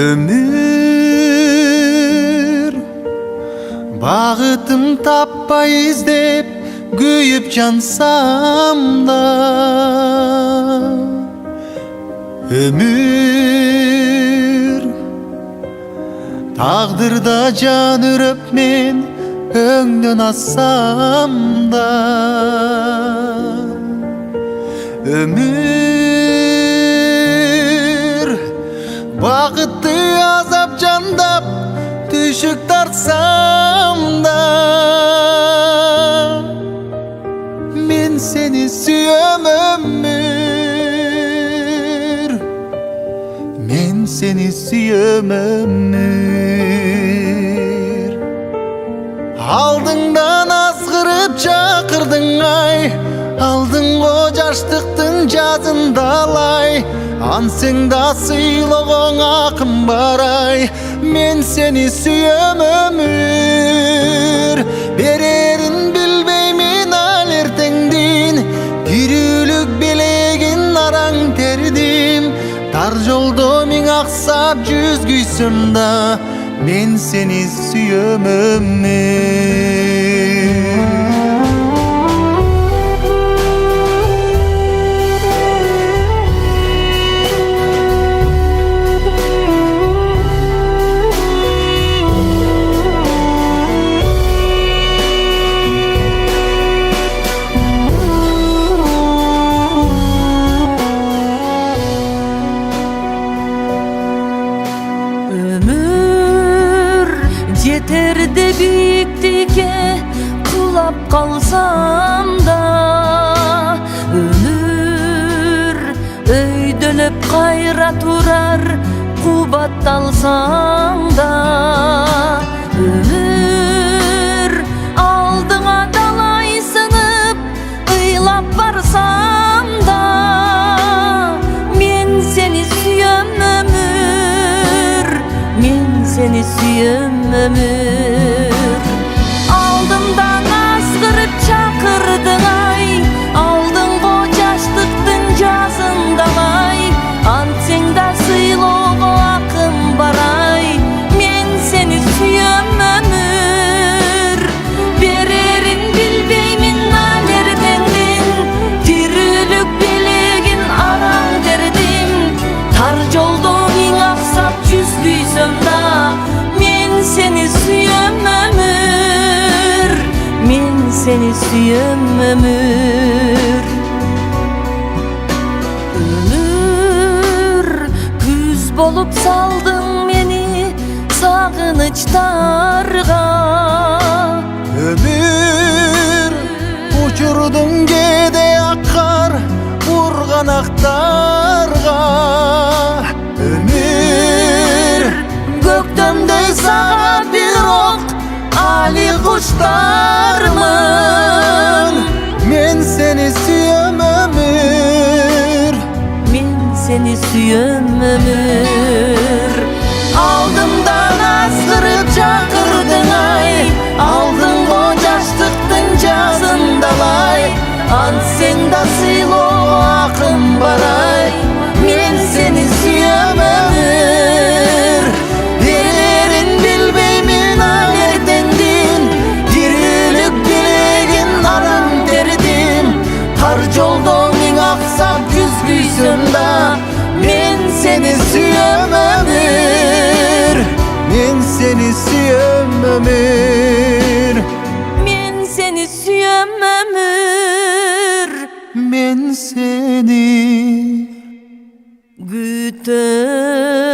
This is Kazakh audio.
Ömür Bağıtım tappay izlep Köyüp cansam da Ömür Tağdırda can ürüp men Öңdөн assam da Ömür Bağıtты azap jandap Düşük tartsam da Men seni süyöm ömür Men seni süyöm ömür Aldыңдан azgırıp çakırdың ay Aldың o жаштыктын жазындалай Ансың да сыйлығың акым барай Мен сени сүйөм ömür Берерин билбеймин ал эртеңдин Кирүүлүк белегин араң тердим Тар жолдо миң аксап жүз күйсөм да Мен сени сүйөм ömür Жетерде биіктікке құлап қалсам да Өмір өйдөліп қайра турар қубатталсаң да Өмір алдыңа далай сынып ыйлап барсам да Мен сені сүйем өмір Мен seni süyöm ömür Aldımdan asgırıp çakırdın ay Aldın o jaştıktın жазындалай Antsың da сыйлоого акым барай Men seni süyöm ömür Берерин билбеймин ал эртеңдин Тирүүлүк белегин араң тердим Тар жолдо миң аксап жүз күйсөм да Seni süyöm ömür Men seni süyöm ömür Ömür Күз болуп салдың мени сагынычтарга Ömür Uçurdun gede akar Urganaktarga Ömür Gökdömdey sağa bir ok Ali kuşlarmın Men seni süyöm ömür Men seni süyöm ömür Aldımdan azgırıp çakırdın ay Aldın o jaştıktın жазындалай Antsың da сыйлоо акым барай Men seni süyöm ömür Берерин билбеймин ал эртеңдин Кирүүлүк белегин араң тердим Тар жолдо миң аксап жүз күйсөм да Мен seni süyöm ömür Men seni süyöm ömür Men seni süyöm ömür Men seni Gütөm